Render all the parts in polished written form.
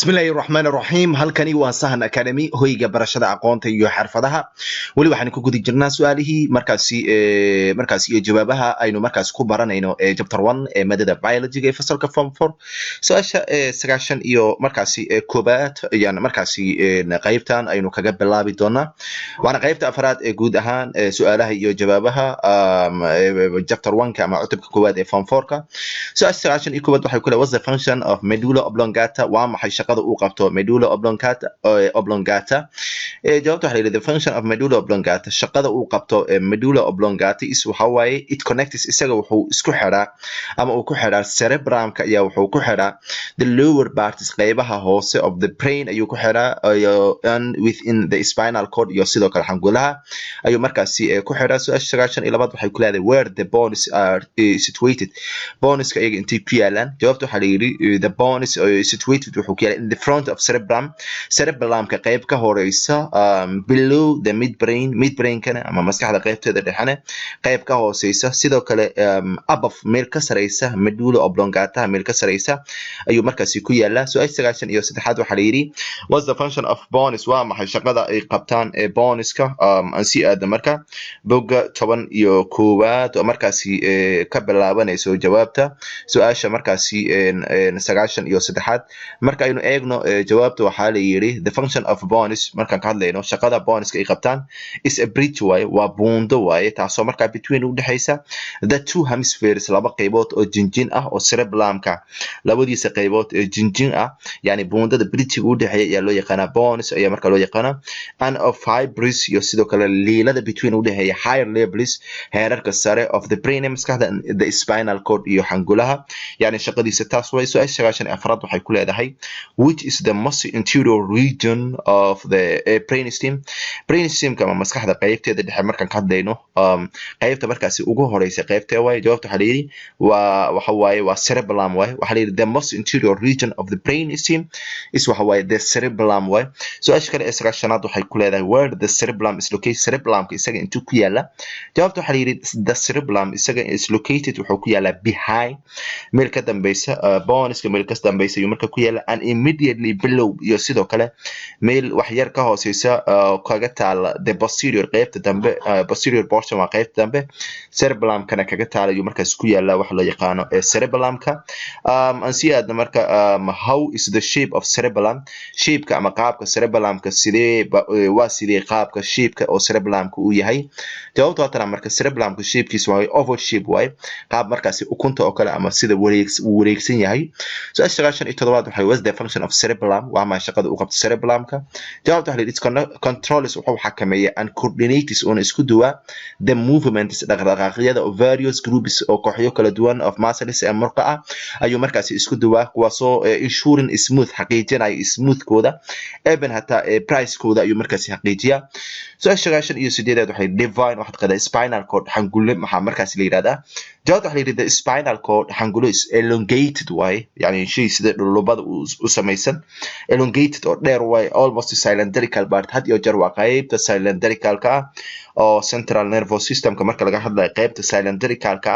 bismillaahi raxmaani raxiim halkani waa sahan academy hoyga barashada aqoonta iyo xirfadaha wali waxaan ku gudi jirnaa su'aalihii markaasi iyo jawaabaha aynu markaas ku baranayno chapter 1 ee maadada biology ee fasalka form 4 su'aasha 9 iyo markaasi koobaad ayaan markaasi qaybtan aynu kaga bilaabi doonaa waana qaybta afraad ee guud ahaan su'aalaha iyo jawaabaha chapter 1 ka ama cutubka koobaad ee form 4 ka su'aasha 9 iyo koobaad waxay ku leedahay what's the function of medulla oblongata waa maxay shaqada uu qabto medulla oblongata jawaabta waxa la yiraahdaa the function of medulla oblongata shaqada uu qabto medulla oblongata is waxa waaye it connects isaga wuxuu isku xiraa ama uu ku xiraa cerebrum-ka ayaa wuxuu ku xiraa the lower parts qaybaha hoose of the brain ayuu ku xiraa and within the spinal cord iyo sidoo kale xangulaha ayuu markaasi ku xiraa su'aasha 92 waxay ku leedahay where the bones are situated boneska iyaga intee ku yaalaan jawaabta waxa la yiri the bones situated wuxuu ku yaalaa in the front of cerebellum-ka qayb ka horeysa below the midbrain kana ama maskaxda qaybteeda dhexane qayb ka hooseysa sidoo kale above meel ka sareysa medulla oblongata meel ka sareysa ayuu markaasi ku yaalaa su'aasha 93 waxa la yiri what's the function of bones waa maxay shaqada ay qabtaan boneska aan si aad marka boga 10 iyo koowaad oo markaasi ka bilaabanayso jawaabta su'aasha markaasi 93 marka aynu eegno jawaabta waxa la yiri the function of bones markaan ka hadlayno shaqada boneska ay qabtaan is a bridge way waa buundo way taasoo marka between u dhaxaysa the two hemispheres laba qaybood oo jinjin ah oo cerebellum-ka labadiisa qaybood ee jinjin ah yani buundada bridge u dhaxeeya ayaa loo yaqaanaa bones ayaa marka loo yaqaanaa and of fibers iyo sidoo kale liilada between u dhaxeeya higher levels heerarka sare of the brain maskaxda the spinal cord iyo xangulaha yani shaqadiisa taas way su'aasha 94 waxay ku leedahay which is the most interior region of the brainstem kama maskaxda qaybteeda dhexe markaan ka hadlayno qaybta markaasi ugu horeysa qaybta way jawaabta waxa la yiri waxa waaye waa cerebellum way waxa la yiri the most interior region of the brainstem is waxa waaye the cerebellum way su'aasha kale ee 9aad waxay ku leedahay where the cerebellum is located cerebellum-ka isaga intuu ku yaala jawaabta waxa la yiri the cerebellum isaga is located wuxuu ku yaalaa behind meel ka dambaysa boneska meel ka dambaysa ayuu marka ku yaala and immediately below iyo sidoo kale meel wax yar ka hooseysa kaga taala the posterior qaybta dambe posterior portion waa qaybta dambe cerebellum-kana kaga taala ayuu markaas ku yaala wax loo yaqaano cerebellum-ka aan si aadna marka how is the shape of cerebellum shape-ka ama qaabka cerebellum-ka waa sidee qaabka shape-ka oo cerebellum-ka uu yahay jawaabta waa marka cerebellum-ka shape-kiisa waa oval shape way qaab markaasi ukunta oo kale ama sida wareegsan yahay su'aasha 97 waxay was the function of cerebellum waa ma shaqada uu qabto cerebellum-ka jawaabta waxa la yiri controls wuxuu xakameeyaa and coordinates oo isku duwa the movements dhaqdhaqaaqyada of various groups oo kooxyo kala duwan of muscles ee murqaha ayuu markaasi isku duwa kuwaasoo ensuring smooth xaqiijinaya smooth-kooda even hatta price-kooda ayuu markaasi xaqiijiyaa su'aasha 98 waxay divine waxaad qadaa spinal cord xangulle maxaa markaasi la yiraahdaa jawaabta waxa la yiri the spinal cord xangulle is elongated way yani shay sida dhulubada u samaysan elongated oo dheer way almost cylindrical part had iyo jeer waa qaybta cylindrical-ka oo central nervous system-ka marka laga hadlayo qaybta cylindrical-ka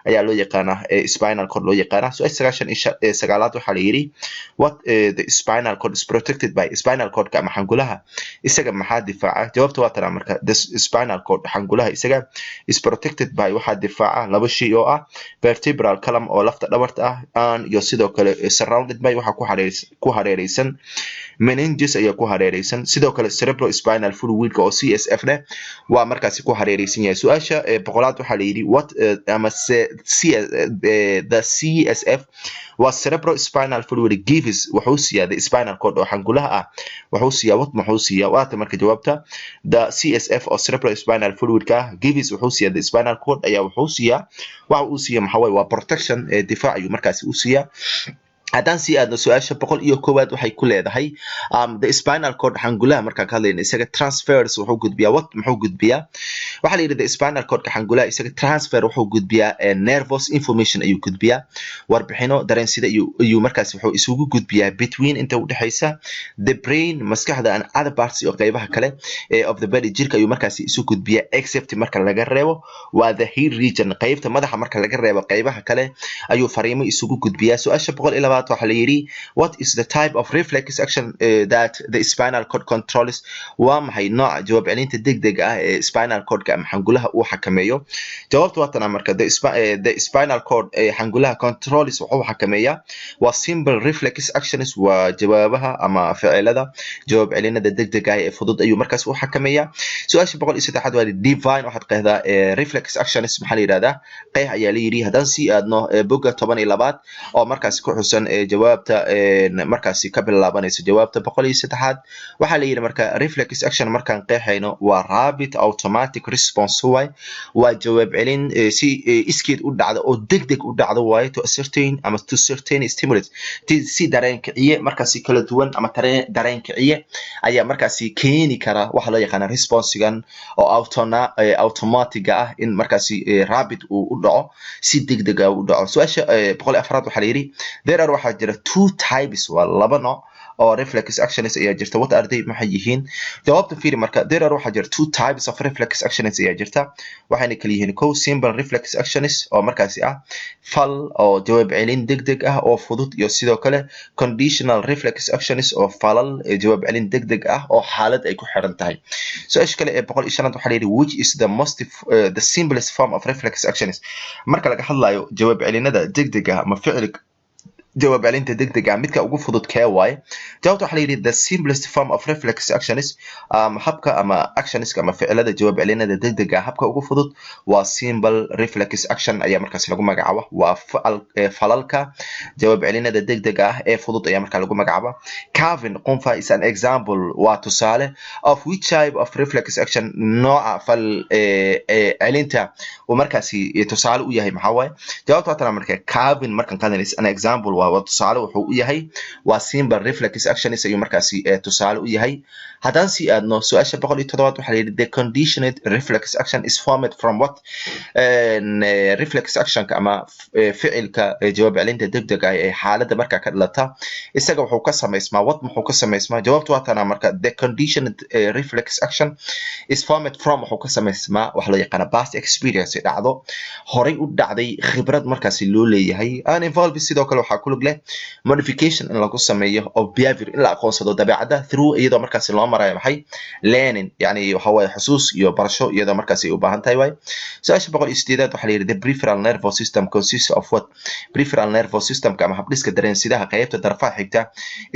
ayaa loo yaqaanaa spinal cord loo yaqaanaa so 99aad waxa la yiri what the spinal cord is protected by spinal cord-ka ama xangulaha isaga maxaa difaaca jawaabta waa tan marka the spinal cord xangulaha isaga is protected by waxa difaaca laba shay oo ah vertebral column oo lafta dhabarta ah iyo sidoo kale surrounded by waxa ku hareeraysan meninges ayaa ku hareeraysan sidoo kale cerebrospinal fluid-ka oo CSF leh waa markaasi ku hareeraysan yahay su'aasha boqolaad waxa la yiri what ama the CSF waa cerebrospinal fluid gives wuxuu siiyaa the spinal cord oo xangulaha ah wuxuu siiyaa wuxuu siiyaa waata marka jawaabta the CSF oo cerebrospinal fluid-ka gives wuxuu siiyaa the spinal cord ayaa wuxuu siiyaa waxa uu siiyaa maxaa waa protection difaac ayuu markaasi u siiyaa haddaan si aadna su'aasha 101 waxay ku leedahay the spinal cord xangulaha markaan ka hadlayno isaga transfers wuxuu gudbiyaa muxuu gudbiyaa waxa la yiraahdaa spinal cord-ka xangulaha isaga transfer wuxuu gudbiyaa nervous information ayuu gudbiyaa warbixino dareensida ayuu markaas wuxuu isugu gudbiyaa between inta u dhaxaysa the brain maskaxda and other parts iyo qaybaha kale of the body jirka ayuu markaas isu gudbiyaa except marka laga reebo waa the head region qaybta madaxa marka laga reebo qaybaha kale ayuu fariimo isugu gudbiyaa su'aasha 102 waxa la yiri what is the type of reflex action that the spinal cord controls waa maxay nooca jawaab celinta degdega ah ee spinal cord-ka ama xangulaha uu xakameeyo jawaabtu waa tan marka the spinal cord xangulaha controls wuxuu xakameeyaa waa simple reflex actions waa jawaabaha ama ficilada jawaab celinada degdega ah ee fudud ayuu markaas u xakameeyaa su'aasha 103 waa divine waxaad qeexdaa reflex actions maxaa la yiraahdaa qeex ayaa la yiri hadan si aadno boga 12 oo markaas ku xusan jawaabta markaas ka bilaabanayso jawaabta 103 waxa la yiri marka reflex action markaan qeexayno waa rapid automatic response waa jawaab celin si iskeed u dhacdo oo degdeg u dhacdo way to certain ama to certain stimulus si dareen kiciye markaas kala duwan ama dareen kiciye ayaa markaas keeni kara waxa loo yaqaan response-gan oo automatic ah in markaas rapid u dhaco si degdeg ah u dhaco su'aasha 104 waxa la yiri there are waxa jira two types waa laba nooc oo reflex actions ayaa jirta what are they maxay yihiin jawaabta fiiri marka there are waxa jira two types of reflex actions ayaa jirta waxayna kala yihiin simple reflex actions oo markaas ah fal oo jawaab celin degdeg ah oo fudud iyo sidoo kale conditional reflex actions oo falal jawaab celin degdeg ah oo xaalad ay ku xiran tahay su'aasha kale ee 105 waxa la yiri which is the simplest form of reflex actions marka laga hadlayo jawaab celinada degdeg ah ama ficilka jawaab celinta degdega midka ugu fudud kee waaye jawaabta waxa la yiri the simplest form of reflex actions habka ama actionska ama ficilada jawaab celinada degdega habka ugu fudud waa simple reflex action ayaa markaas lagu magacaabo waa falalka jawaab celinada degdega ah ee fudud ayaa markaa lagu magacaabo Calvin Qunfa is an example waa tusaale of which type of reflex action nooca fal celinta oo markaas tusaale u yahay maxaa waaye jawaabta waxa markaa Calvin markan qadan is an example tusaale wuxuu u yahay waa simple reflex actions ayuu markaasi tusaale u yahay hadan si aadno su'aasha 107 waxa la yiri the conditioned reflex action is formed from what reflex action ama ficilka jawaab celinta degdega ah ee xaaladda marka ka dhalata isaga wuxuu ka sameysmaa muxuu ka sameysmaa jawaabtu waa tan marka the conditioned reflex action is formed from wuxuu ka sameysmaa wax loo yaqaan past experience dhacdo horay u dhacday khibrad markaasi loo leeyahay aan involve sidoo kale waxa ku lug leh modification in lagu sameeyo of behavior in la aqoonsado dabeecadda through iyadoo markaas loo marayo maxay learning yani waxa way xusuus iyo barasho iyadoo markaas ay u baahan tahay way su'aasha 108 waxa la yiri the peripheral nervous system consists of what peripheral nervous system kama habdhiska dareensidaha qaybta darfaha xigta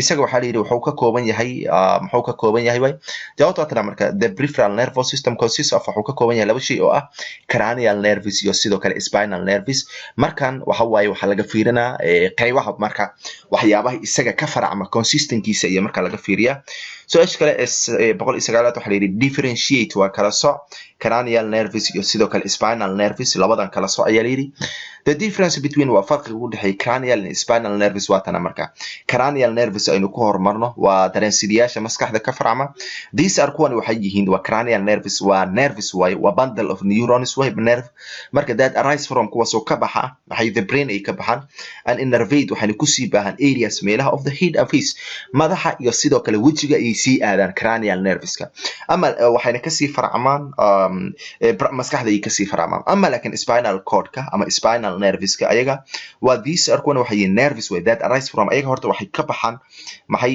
isaga waxa la yiri wuxuu ka kooban yahay way jawaabta tan marka the peripheral nervous system consists of wuxuu ka kooban yahay laba shay oo ah cranial nerves iyo sidoo kale spinal nerves markan waxa way waxa laga fiirinaa qaybaha marka waxyaabaha isaga ka faracma consistency iyo marka laga fiiriya su'aasha kale ee 109 waxa la yiri differentiate waa kala sooc cranial nerves iyo sidoo kale spinal nerves labadan kala sooc ayaa la yiri the difference between waa farqiga u dhaxeeya cranial and spinal nerves waa tan marka cranial nerves aynu ku hormarno waa dareensidayaasha maskaxda ka faracma these are kuwan waxay yihiin waa cranial nerves waa nerves way waa bundle of neurons way nerve marka that arise from kuwa soo ka baxa waxay the brain ay ka baxaan and innervate waxay ku sii baahan areas meelaha of the head and face madaxa iyo sidoo kale wajiga ay sii aadaan cranial nerveska ama waxayna ka sii faracmaan maskaxda ay ka sii faracmaan ama laakiin spinal cord-ka ama spinal nerveska ayaga waa these are kuwan waxay nerves way that arise from ayaga horta waxay ka baxaan maxay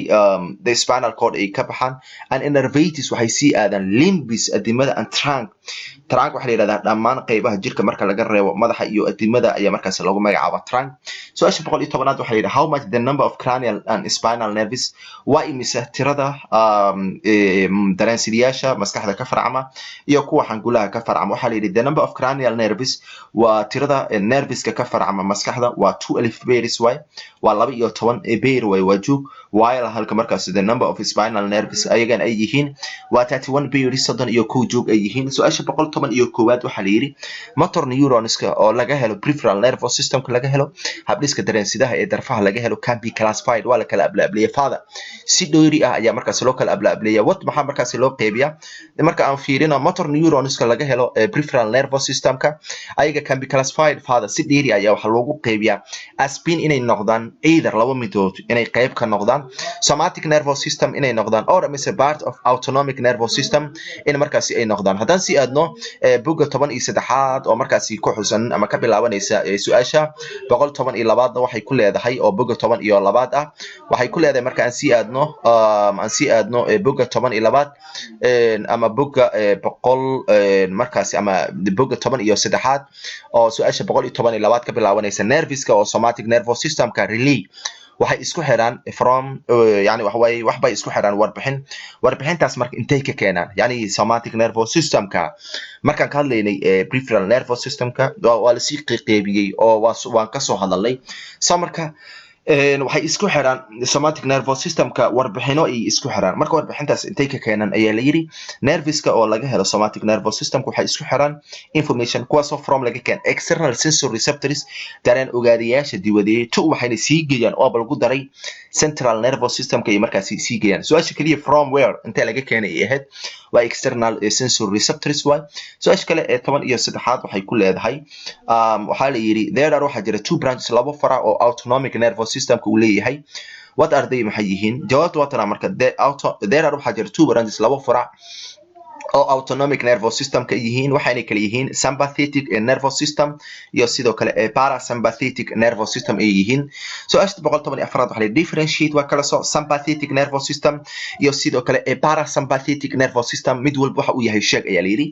the spinal cord ay ka baxaan and innervates waxay sii aadaan limbs adimada and trunk waxa la yiraahdaa dhammaan qaybaha jirka marka laga reebo madaxa iyo adimada ayaa markaas lagu magacaabo trunk su'aasha 110 waxa la yiraahdaa how much the number of cranial and spinal nerves waa imisa tirada dareensidayaasha maskaxda ka farcama iyo kuwa xangulaha ka farcama waxa la yiraahdaa the number of cranial nerves waa tirada nerveska ka farcama maskaxda waa 12 pairs way waa 12 pair way wajoog while halka markaas the number of spinal nerves ayagan ay yihiin waa 31 pairs soddon iyo kow joog ay yihiin su'aasha su'aasha 111 waxa la yiri motor neuronska oo laga helo peripheral nervous systemka laga helo habdhiska dareensidaha ee darfaha laga helo can be classified waa la kala ablaableeyaa father si dheeri ah ayaa markaas loo kala ablaableeyaa what maxaa markaas loo qeybiyaa marka aan fiirino motor neuronska laga helo peripheral nervous systemka ayaga can be classified father si dheeri ayaa waxa loogu qeybiyaa as being inay noqdaan either laba midood inay qeyb ka noqdaan somatic nervous system inay noqdaan or a part of autonomic nervous system in markaas ay noqdaan haddaan si aadno buga 13 oo markaas ku xusan ama ka bilaabanaysa su'aasha 112 waxay ku leedahay oo buga 12 ah waxay ku leedahay marka aan si aadno buga 12 ama buga 100 markaas ama buga 13 oo su'aasha 112 ka bilaabanaysa nerviska oo somatic nervous systemka relay waxay isku xiraan from yani waxbay isku xiraan warbixintaas marka intay ka keenaan yani somatic nervous systemka markaan ka hadlaynay peripheral nervous systemka waa la sii qeybiyay oo waan ka soo hadalnay marka waxay isku xiraan somatic nervous systemka warbixino ay isku xiraan marka warbixintaas intay ka keenan ayaa la yiri nerviska oo laga helo somatic nervous systemka waxay isku xiraan information kuwaas oo from laga keen external sensory receptors dareen ogaadayaasha diwadee to waxayna sii geeyaan oo lagu daray central nervous systemka ay markaas sii geeyaan su'aasha kaliya from where inta laga keenay ahayd waa external sensory receptors waa su'aasha kale ee 13 waxay ku leedahay waxa la yiri there are waxa jira two branches laba farac oo autonomic nervous systemka uu leeyahay what are they maxay yihiin jawaabtu waa tan marka there are waxa jira two branches laba farac oo autonomic nervous system ka yihiin waxayna kala yihiin sympathetic nervous system iyo sidoo kale parasympathetic nervous system ay yihiin so ashta 114 waxa la differentiate waa kala soo sympathetic nervous system iyo sidoo kale parasympathetic nervous system mid walba waxa uu yahay sheeg ayaa la yiri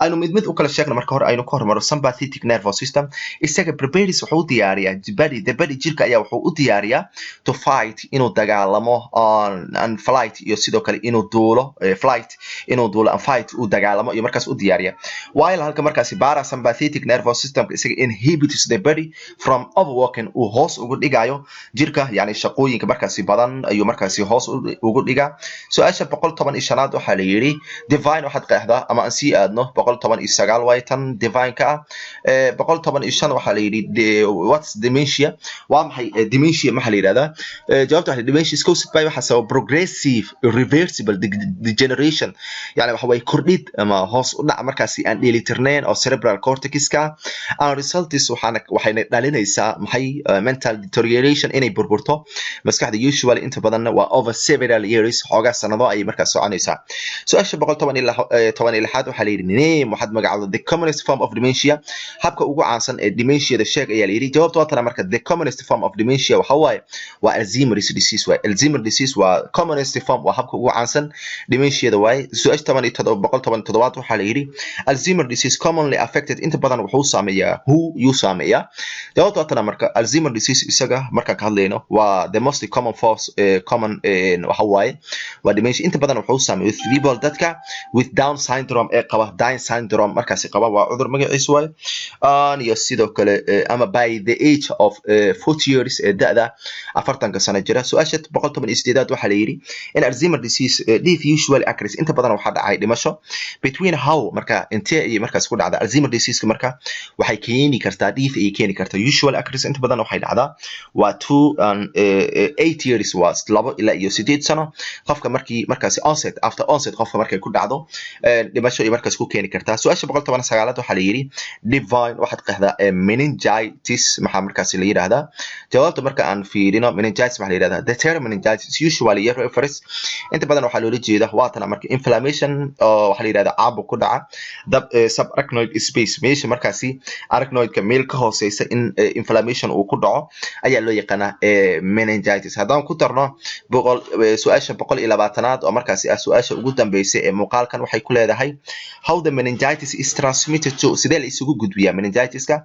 aynu mid u kala sheegno marka hore aynu ka hormaro sympathetic nervous system isaga prepares wuxuu diyaariyaa the body jirka ayaa wuxuu u diyaariyaa to fight inuu dagaalamo on flight iyo sidoo kale inuu duulo flight inuu duulo and fight uu dagaalamo iyo markaas u diyaariyaa while halka markaas parasympathetic nervous system isaga inhibits the body from overworking uu hoos ugu dhigayo jirka yani shaqooyinka markaas badan ayuu markaas hoos ugu dhigaa su'aasha 115 waxa la yiri divine waxaad qeexdaa ama aan sii aadno 119 waytan divine ka 115 waxa la yiri what's dementia waa maxay dementia maxaa la yiraahdaa jawaabta waxa dementia is caused by waxa sabab progressive irreversible degeneration yani waxa way kordhid ama hoos u dhac markaas aan dheelitirnayn oo cerebral cortex-ka and results waxayna dhalinaysaa maxay mental deterioration inay burburto maskaxda usually inta badan waa over several years xogaa sanado ay markaas soconaysaa su'aasha 116 waxa la yiri waxaad magacawda the commonest form of dementia habka ugu caansan ee dementia sheeg ayaa la yiri jawaabtu waa tan marka the commonest form of dementia waxa waaye waa Alzheimer's disease waa Alzheimer's disease waa commonest form waa habka ugu caansan dementia waaye su'aasha 117 waxa la yiri Alzheimer's disease commonly affected inta badan wuxuu saameeyaa you saameeyaa jawaabtu waa tan marka Alzheimer's disease isaga marka ka hadlayno waa the most common force common waxa waaye waa dementia inta badan wuxuu saameeyaa people dadka with down syndrome ee qaba down syndrome markaas qaba waa cudur magaciisa way iyo sidoo kale ama by the age of 40 years da'da 40 sano jira su'aasha 118 waxa la yiri in Alzheimer's disease death usually occurs inta badan waxa dhacay dhimasho between how marka intee iyo markaas ku dhacda Alzheimer's disease marka waxay keeni kartaa death ay keeni kartaa usually occurs inta badan waxay dhacdaa waa 2 and 8 years was 2 ila iyo 8 sano qofka markaas onset after onset qofka markay ku dhacdo dhimasho iyo markaas ku keeni kartaa su'aasha 119 waxa la yiri divine waxaad qeexdaa meningitis maxaa markaas la yiraahdaa jawaabta marka aan fiirino meningitis waxa la yiraahdaa the term meningitis usually refers inta badan waxa loo jeedaa waa tan marka inflammation waxa la yiraahdaa caabuq ku dhaca subarachnoid space meesha markaas arachnoidka meel ka hooseysa in inflammation uu ku dhaco ayaa loo yaqaanaa meningitis haddaan ku darno su'aasha 120 oo markaas ah su'aasha ugu dambeysay ee muuqaalkan waxay ku leedahay how the meningitis is transmitted to sidee la isugu gudbiyaa meningitis-ka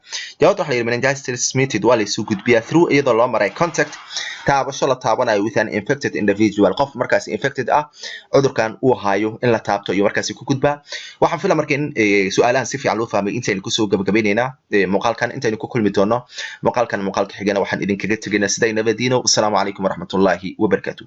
jawaabta waxa la yiri meningitis transmitted waa la isugu gudbiyaa through iyadoo loo maray contact taabasho la taabanayo with an infected individual qof markaas infected ah cudurkan uu hayo in la taabto iyo markaas ku gudbaa waxaan filayaa marka in su'aalahan si fiican loo fahmay intaynu ku soo gabagabeynayna muuqaalkan intaynu ku kulmi doono muuqaalka xigana waxaan idinkaga tegaynaa siday nabadiino assalamu alaykum warahmatullahi wabarakatuh